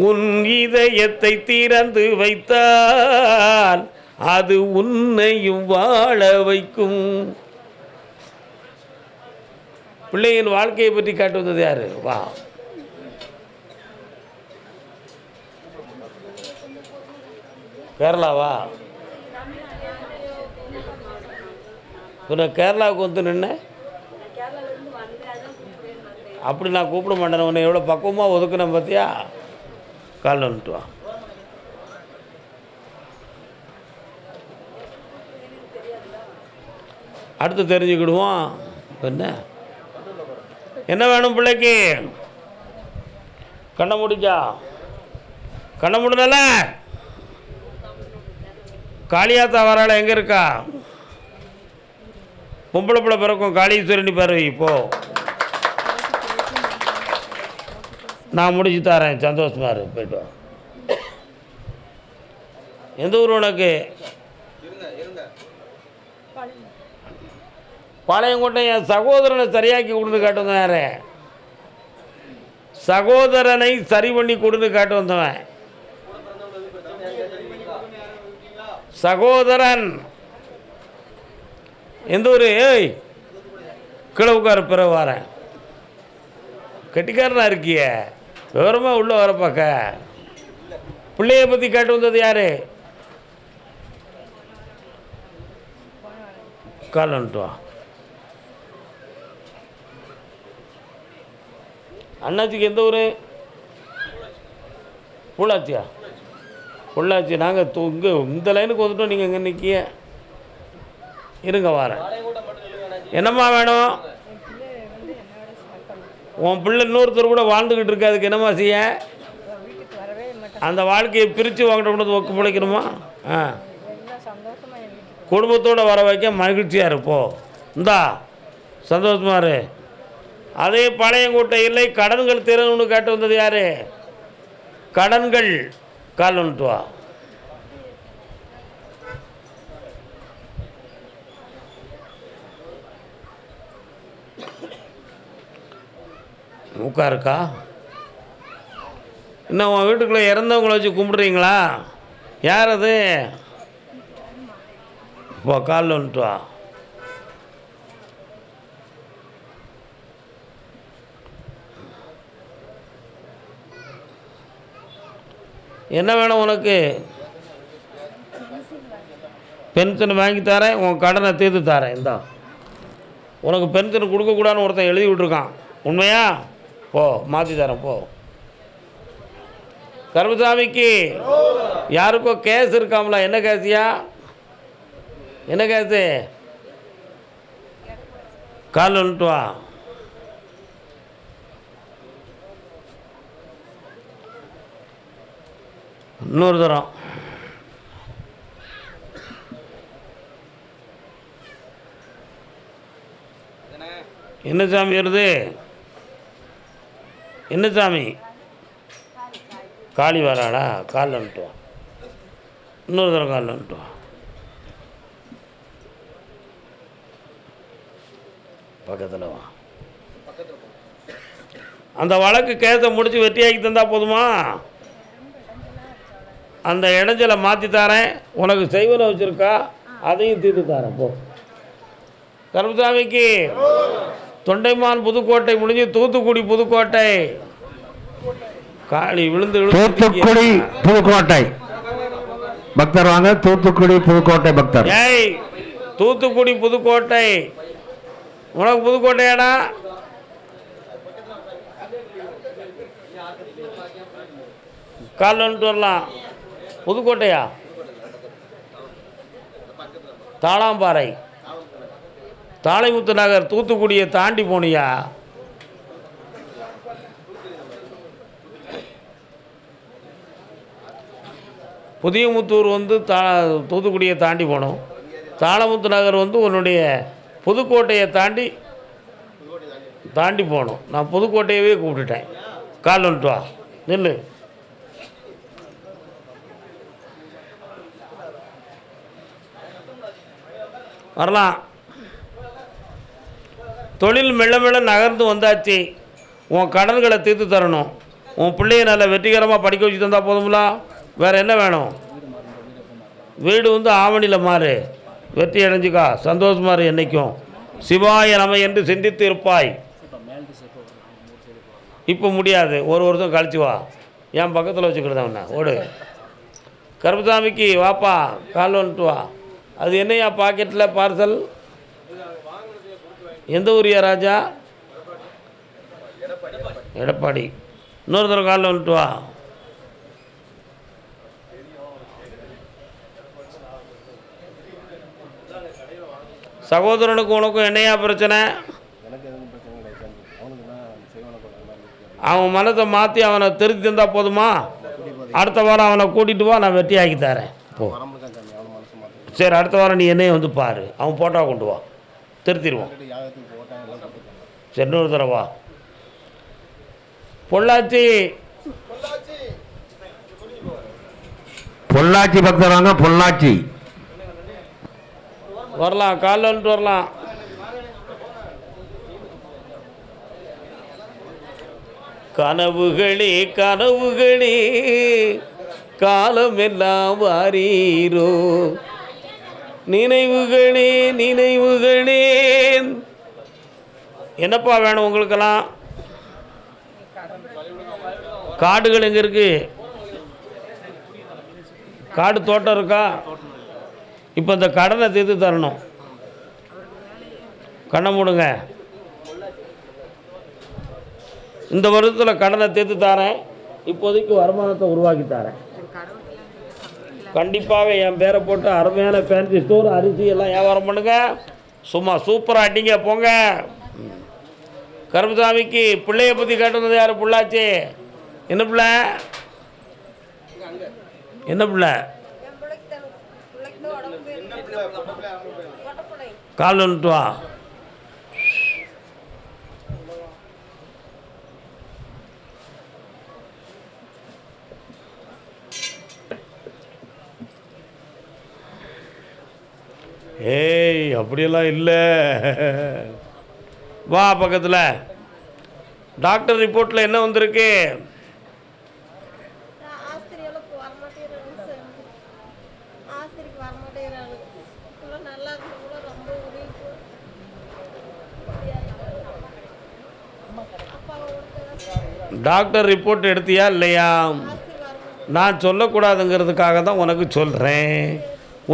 உன் இதயத்தை திறந்து வைத்தால் அது உன்னையும் வாழ வைக்கும். பிள்ளையின் வாழ்க்கையை பற்றி காட்டுவது யாரு? வா. கேரளாவா? இப்போ கேரளாவுக்கு வந்து நின்ன அப்படி நான் கூப்பிட மாட்டேன். உன்னை எவ்வளோ பக்குவமாக ஒதுக்குனேன் பார்த்தியா? காலில் வந்துட்டு வா. அடுத்து தெரிஞ்சுக்கிடுவோம். என்ன வேணும் பிள்ளைக்கு? கண்ணை முடிச்சா? கண்ணை முடிதல? காளியாத்தா வராள எங்கே இருக்கா? பொம்பளை பிள்ளை பிறக்கும் காளீஸ்வரனி பறவை. இப்போ நான் முடிச்சு தரேன். சந்தோஷமா இருக்கு. போயிட்டு வா. எந்த ஊர் உனக்கு? பாளையங்கோட்டை. என் சகோதரனை சரியாக்கி கொடுத்து காட்டு வந்தவன் யாரு? சகோதரனை சரி பண்ணி கொடுத்து காட்டு வந்தவன் சகோதரன். எந்த ஊர்? ஏய் கீழே உட்கார. பிறகு வரேன். கெட்டிக்காரனா இருக்கிய? விவரமாக உள்ளே வர பார்க்க. பிள்ளைய பற்றி கேட்டு வந்தது யார்? கால் வந்துட்டு வா. அண்ணாச்சிக்கு எந்த ஊர்? பொள்ளாச்சியா? பொள்ளாச்சி. நாங்கள் இங்கே இந்த லைனுக்கு வந்துட்டோம். நீங்கள் எங்கே நிற்கிய? இருங்க வரேன். என்னம்மா வேணும்? உன் பிள்ளை இன்னொருத்தர் கூட வாழ்ந்துக்கிட்டு இருக்கு. அதுக்கு என்னம்மா செய்ய? அந்த வாழ்க்கையை பிரித்து வாங்கிட்டு கொண்டு ஒக்கு பிழைக்கணுமா? குடும்பத்தோடு வர வைக்க மகிழ்ச்சியாக இருப்போ. இந்தா சந்தோஷமாக இரு. அதே பாளையங்கோட்டை இல்லை கடன்கள் திறன்னு கேட்டு வந்தது யார்? கடன்கள். கால் வந்துட்டு வா. உட்காருக்கா. இன்னும் உன் வீட்டுக்குள்ளே இறந்தவங்களை வச்சு கும்பிட்றீங்களா? யார் அது? இப்போ காலில் வந்துட்டு வா. என்ன வேணும் உனக்கு? பென்ஷன் வாங்கி தரேன். உன் கடனை தீர்த்து தரேன். இந்தா உனக்கு பென்ஷன் கொடுக்கக்கூடாதுன்னு ஒருத்தன் எழுதி விட்ருக்கான். உண்மையா? போ மாற்றி தரேன். போ. கருமசாமிக்கு யாருக்கோ கேஸ் இருக்காமல? என்ன கேஸியா? என்ன கேஸு? கால் வந்துட்டு வா. இன்னொரு தரம். என்ன சாமி வருது? என்ன சாமி? காளி வராடா? காலில் வந்துட்டு வா. இன்னொரு தரம் காலில் வந்துட்டு வா. பக்கத்தில் வா. அந்த வழக்கு கேஸை முடித்து வெற்றியாக்கி தந்தா போதுமா? அந்த இடைஞ்சலை மாற்றி தரேன். உனக்கு செய்வனை வச்சுருக்கா? அதையும் தீர்த்து தரேன். போ. கருமசாமிக்கு தொண்டைமான் புதுக்கோட்டை முடிஞ்சு தூத்துக்குடி புதுக்கோட்டை. காளி விழுந்து தூத்துக்குடி புதுக்கோட்டை பக்தர் வாங்க. தூத்துக்குடி புதுக்கோட்டை பக்தர். ஏய் தூத்துக்குடி புதுக்கோட்டை. உனக்கு புதுக்கோட்டையாடா? காலில் வந்துட்டு வரலாம். புதுக்கோட்டையா? தாளாம்பாறை. தாளைமுத்து நகர். தூத்துக்குடியை தாண்டி போனியா? புதியமுத்தூர் வந்து தூத்துக்குடியை தாண்டி போனோம். தாளமுத்து நகர் வந்து உன்னுடைய புதுக்கோட்டையை தாண்டி போகணும். நான் புதுக்கோட்டையவே கூப்பிட்டுட்டேன். கால் வந்துட்டு வா. நில்லு. வரலாம். தொழில் மெல்ல மெல்ல நகர்ந்து வந்தாச்சு. உன் கடன்களை தீர்த்து தரணும். உன் பிள்ளைய நல்லா வெற்றிகரமாக படிக்க வச்சு தந்தால் போதுங்களா? வேறு என்ன வேணும்? வீடு வந்து ஆவணியில் மாறு, வெற்றி அடைஞ்சிக்கா, சந்தோஷமாக இரு என்றைக்கும். சிவாய நம என்று சிந்தித்து இருப்பாய். இப்போ முடியாது, ஒரு வருஷம் கழிச்சு வா, என் பக்கத்தில் வச்சுக்கிட்டு அவனை ஓடு. கருப்பசாமிக்கு வாப்பா, கால் வந்துட்டு வா. அது என்னையா பாக்கெட்டில் பார்சல்? எந்த ஊரியா ராஜா? எடப்பாடி. இன்னொரு தடவை காலில் வந்துட்டு வா. சகோதரனுக்கு உனக்கும் என்னையா பிரச்சனை? அவன் மனத்தை மாற்றி அவனை திருத்தி தந்தால் போதுமா? அடுத்த வாரம் அவனை கூட்டிகிட்டு வா, நான் வெட்டி ஆக்கி தரேன். போ. சரி, அடுத்த வாரம் நீ என்னையும் வந்து பாரு, அவன் போட்டோ கொண்டு வா, திருத்திடுவான். சரி, இன்னொரு தடவை வா. பொள்ளாச்சி பொள்ளாச்சி பக்தர் வாங்க. பொள்ளாச்சி வரலாம், காலைல வந்துட்டு வரலாம். கனவுகளே கனவுகளே காலமெல்லாம் வாரீரோ, நினைவுகளே நினைவுகளே. என்னப்பா வேணும் உங்களுக்கெல்லாம்? காடுகள் எங்கே இருக்கு? காடு தோட்டம் இருக்கா? இப்போ இந்த கடனை தீர்த்து தரணும். கண்ணை மூடுங்க. இந்த வருஷத்தில் கடனை தீர்த்து தரேன். இப்போதைக்கு வருமானத்தை உருவாக்கி தரேன். கண்டிப்பாகவே என் பேரை போட்டு அருமையான ஃபேன்சி ஸ்டோர், அரிசி எல்லாம் வியாபாரம் பண்ணுங்க. சும்மா சூப்பராக அடிங்க போங்க. கருப்பசாமிக்கு பிள்ளையை பற்றி கேட்டு வந்தது யார்? பொள்ளாச்சி. என்ன பிள்ளை? என்ன பிள்ளை? கால் வந்துட்டு வா. ஏய், அப்படியெல்லாம் இல்லை. வா பக்கத்தில். டாக்டர் ரிப்போர்ட்டில் என்ன வந்திருக்கு? டாக்டர் ரிப்போர்ட் எடுத்தியா இல்லையா? நான் சொல்லக்கூடாதுங்கிறதுக்காக தான் உனக்கு சொல்கிறேன்.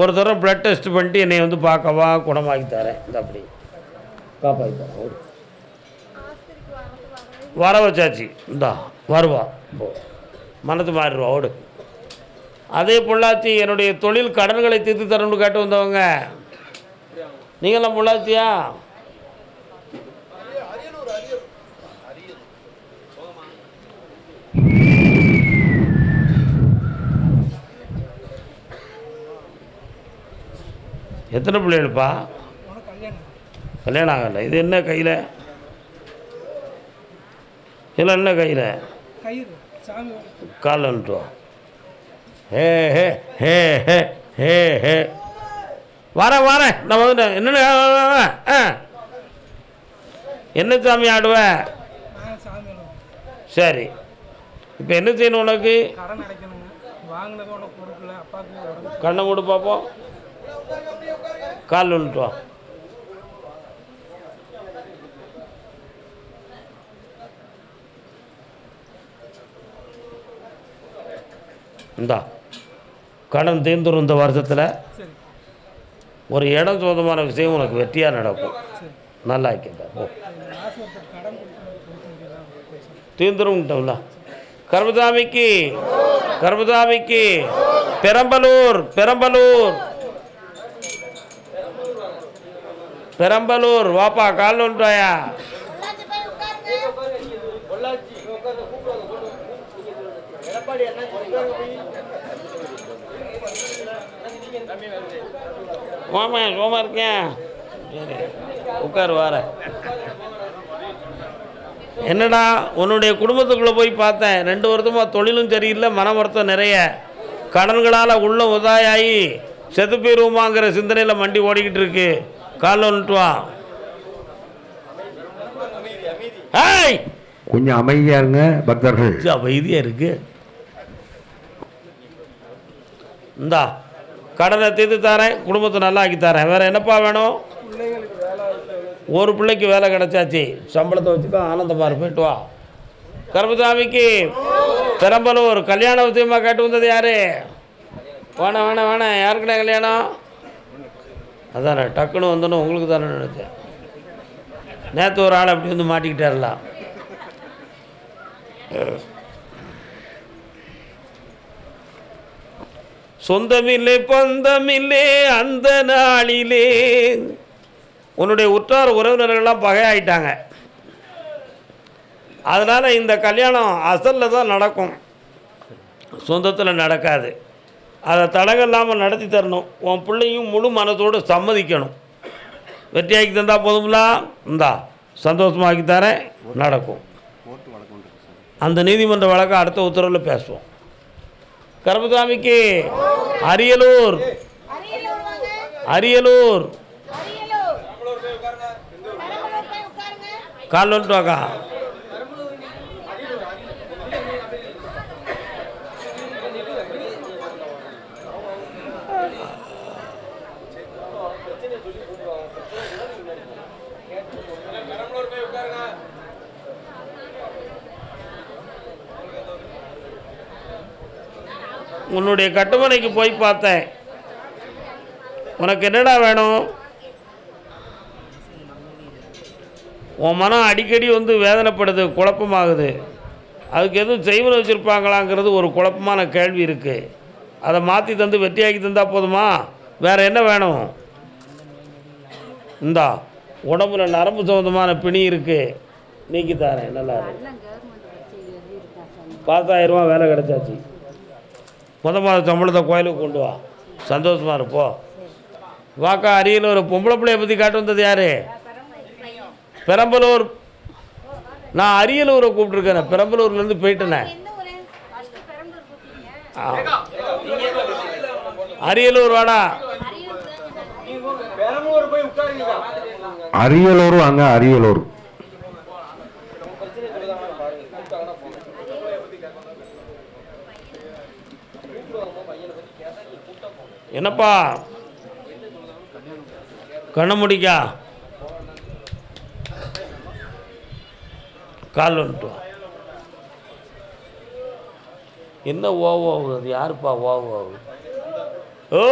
ஒரு தடவை ப்ளட் டெஸ்ட் பண்ணிட்டு என்னை வந்து பார்க்கவா, குணமாக்கி தரேன். இந்த அப்படி காப்பாற்றி தரேன். வர வச்சாச்சு, இந்தா வருவா. மனது மாறிடுவா, ஓடு. அதே பொள்ளாச்சி, என்னுடைய தொழில் கடன்களை தீர்த்து தரணும்னு கேட்டு வந்தவங்க நீங்களாம் பொள்ளாச்சியா? எத்தனை பிள்ளைகளுப்பா? கல்யாணம் ஆகலை. இது என்ன கையில்? இதெல்லாம் என்ன கையில்? காலில் வந்துட்டு வா. ஹே ஹே ஹே ஹே ஹே ஹே. வரேன் வரேன், நான் வந்துட்டேன். என்னென்ன என்ன சாமி ஆடுவேன்? சரி, இப்போ என்ன செய்யணும் உனக்கு? கண்ணை மூடு பார்ப்போம். கால் வந்துட்டு வா. இந்தா கடன் தீர்ந்துடும். இந்த வருஷத்தில் ஒரு இடம் சொந்தமான விஷயம் உனக்கு வெற்றியாக நடக்கும். நல்லா இருக்கா? ஓ, தீர்ந்துரும்ட்டோம்ல. கருப்பசாமிக்கு கருப்பசாமிக்கு பெரம்பலூர் பெரம்பலூர் பெரம்பலூர் வாப்பா, கால் வந்துட்டாயா? மாமா சோமா இருக்கேன். சரி, உட்காரு. வார என்னடா, உன்னுடைய குடும்பத்துக்குள்ளே போய் பார்த்தேன். 2 வருஷமாக தொழிலும் சரியில்லை, மன வருத்தம் நிறைய. கடன்களால் உள்ள உதாயாகி செத்து போயிருவோமாங்கிற சிந்தனையில் மண்டி ஓடிக்கிட்டு இருக்கு. காலில் வந்துட்டு வா. ஏய், கொஞ்சம் அமைதியா இருங்க பக்தர்கள். அமைதியாக இருக்கு. இந்தா கடனை தீர்த்து தரேன், குடும்பத்தை நல்லா ஆக்கி தரேன். வேறு என்னப்பா வேணும்? ஒரு பிள்ளைக்கு வேலை கிடச்சாச்சு, சம்பளத்தை வச்சுக்கோ, ஆனந்தமாக இரு, போயிட்டு வா. கருப்பசாமிக்கு பெரம்பலூர் கல்யாண விஷயமாக கேட்டு வந்தது யார்? வேணாம் வேணாம் வேணாம், யாருக்குண்ணே கல்யாணம்? அதானே டக்குன்னு வந்தோன்னு உங்களுக்கு தானே நினச்சேன். நேற்று ஒரு ஆள் அப்படி வந்து மாட்டிக்கிட்டார்லாம். சொந்தமில்லை பந்தமில்லை அந்த நாளிலே. உன்னுடைய உற்றார் உறவினர்கள்லாம் பகையாயிட்டாங்க. அதனால் இந்த கல்யாணம் அசலில் தான் நடக்கும், சொந்தத்தில் நடக்காது. அதை தடங்கள் இல்லாமல் நடத்தி தரணும். உன் பிள்ளையும் முழு மனத்தோடு சம்மதிக்கணும். வெற்றியாக்கி தந்தா போதும்ல, இந்தா சந்தோஷமாக்கி தரேன், நடக்கும். அந்த நீதிமன்ற வழக்கை அடுத்த உத்தரவில் பேசுவோம். கருப்பசாமிக்கு அரியலூர் அரியலூர் கால் வந்துட்டு வாக்கா. உன்னுடைய கட்டுமனைக்கு போய் பார்த்தேன். உனக்கு என்னடா வேணும்? உன் மனம் அடிக்கடி வந்து வேதனைப்படுது, குழப்பமாகுது. அதுக்கு எதுவும் செய்வன வச்சுருப்பாங்களாங்கிறது ஒரு குழப்பமான கேள்வி இருக்குது. அதை மாற்றி தந்து வெற்றியாக்கி தந்தால் போதுமா? வேறு என்ன வேணும்? இந்தா உடம்புல நரம்பு சம்மந்தமான பிணி இருக்குது, நீக்கி தரேன். நல்லா 10,000 ரூபா வேலை கிடச்சாச்சு. மாத சம்பளத்தை கோயிலுக்கு கொண்டு வா, சந்தோஷமாக இருப்போ. வாக்கா அரியலூர் பொம்பளை பிள்ளையை பற்றி காட்டு வந்தது யார்? பெரம்பலூர். நான் அரியலூரை கூப்பிட்ருக்கேன், பெரம்பலூர்லேருந்து போயிட்டேனே. அரியலூர் வாடா. அரியலூர் வாங்க, அரியலூர். என்னப்பா கண்ண முடிக்கா கால் வந்துட்டு வா. என்ன ஓவோ ஆகுது? யாருப்பா ஓவோ ஆகுது? ஓ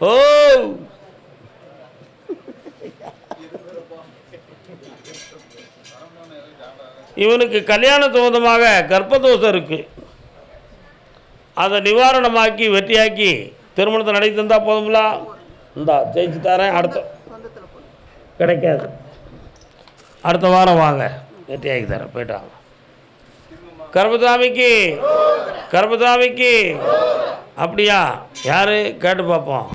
ஓ இவனுக்கு கல்யாண சம்பந்தமாக கர்ப்பதோஷம் இருக்குது. அதை நிவாரணமாக்கி வெற்றியாக்கி திருமணத்தை நடத்தி தந்தால் போதும்ல. இந்தா ஜெயிச்சு தரேன். அடுத்த கிடைக்காது, அடுத்த வாரம் வாங்க, வெற்றியாக்கி தரேன், போயிட்டாங்க. கருப்பசாமிக்கு கருப்பசாமிக்கு அப்படியா? யார் கேட்டு பார்ப்போம்.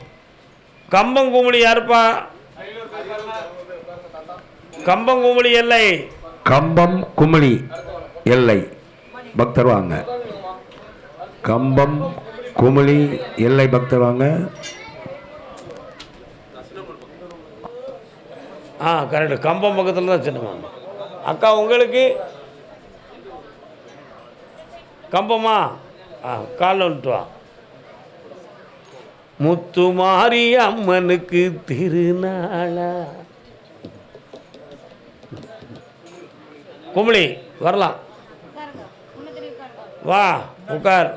கம்பங்குமிழி யாருப்பா? கம்பங்குமிழி எல்லை. கம்பம் குமிழி எல்லை பக்தர் வாங்க. கம்பம் குமிழி எல்லை பக்தர் வாங்க. கரெக்டு, கம்பம் பக்கத்தில் தான் சின்னம்மா. அக்கா உங்களுக்கு கம்பமா? காலில் வந்துட்டு வா. முத்துமாரி அம்மனுக்கு திருநாளா. குமிழி வரலாம், வா உட்கார்.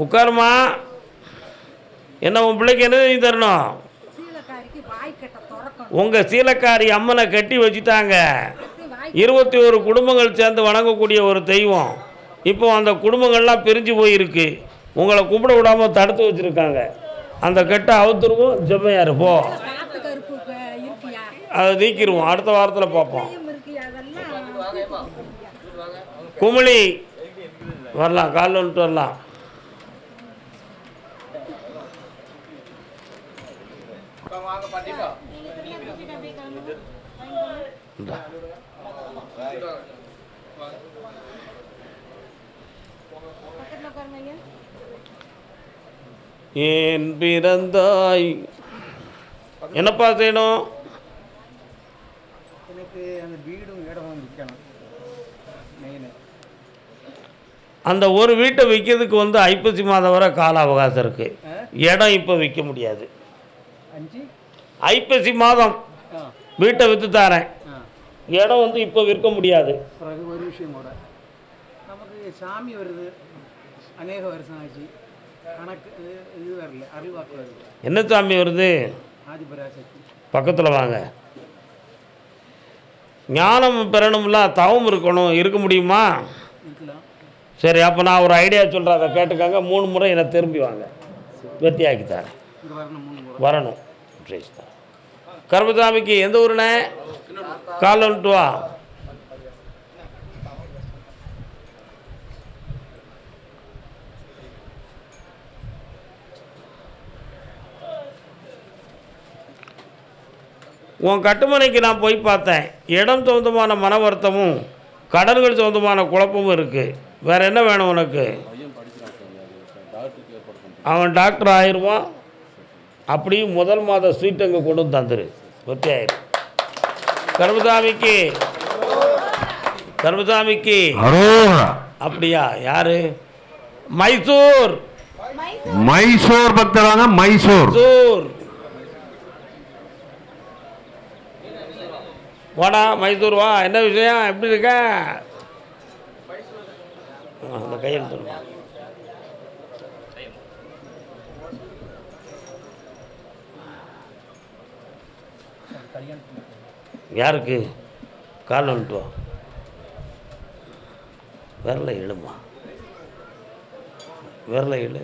உட்காருமா. என்ன உன் பிள்ளைக்கு என்ன நீ தரணும்? உங்கள் சீலக்காரி அம்மனை கட்டி வச்சுட்டாங்க. 21 குடும்பங்கள் சேர்ந்து வணங்கக்கூடிய ஒரு தெய்வம். இப்போ அந்த குடும்பங்கள்லாம் பிரிஞ்சு போயிருக்கு. உங்களை கும்பிட விடாமல் தடுத்து வச்சுருக்காங்க. அந்த கெட்ட அவுத்துருவோம். ஜெம்மையார் போ, அதை நீக்கிடுவோம். அடுத்த வாரத்தில் பார்ப்போம். குமிழி வரலாம், காலில் வந்துட்டு வரலாம். ஏன் பிறந்தாய்? என்னப்பா செய்யணும்? எனக்கு அந்த வீடும் அந்த ஒரு வீட்டை விற்கிறதுக்கு வந்து ஐப்பசி மாதம் வரை கால அவகாசம் இருக்குது. இடம் இப்போ விற்க முடியாது. ஐப்பசி மாதம் வீட்டை விற்று தரேன், இடம் வந்து இப்போ விற்க முடியாது. பிறகு ஒரு விஷயம் கூட, நமக்கு சாமி வருது, அநேக வருஷம் ஆச்சு, கணக்கு இது வரல, அருள்வாக்கு வருது. என்ன சாமி வருது? ஆதிபராசக்தி. பக்கத்தில் வாங்க. ஞானம் பெறணும்ல, தவம் இருக்கணும், இருக்க முடியுமா? இருக்கலாம். சரி, அப்போ நான் ஒரு ஐடியா சொல்கிறேன், அதை கேட்டுக்காங்க. 3 முறை என்னை திரும்பி வாங்க, வெற்றியாக்கி தரேன். இங்கே வரணும், 3 முறை வரணும். சரி, கருப்பசாமிக்கு எந்த ஊருண்ணே? காலைல வந்துட்டு வா. உன் கட்டுமனைக்கு நான் போய் பார்த்தேன். இடம் சொந்தமான மன வருத்தமும் கடன்கள் சொந்தமான குழப்பமும் இருக்குது. வேறு என்ன வேணும் உனக்கு? அவன் டாக்டர் ஆயிடுவான். அப்படியும் முதல் மாத ஸ்வீட் அங்கே கொண்டு வந்து தந்துரு, வெற்றி ஆயிடும். கருப்பசாமிக்கு அப்படியா? யாரு? மைசூர். மைசூர் பக்தர் வாங்க. மைசூர். வாடா மைசூர் வா. என்ன விஷயம்? எப்படி இருக்க? அந்த கையெழுத்து யாருக்கு? கால் வந்துட்டு வா. விரலை இழுமா, விரலை இழு.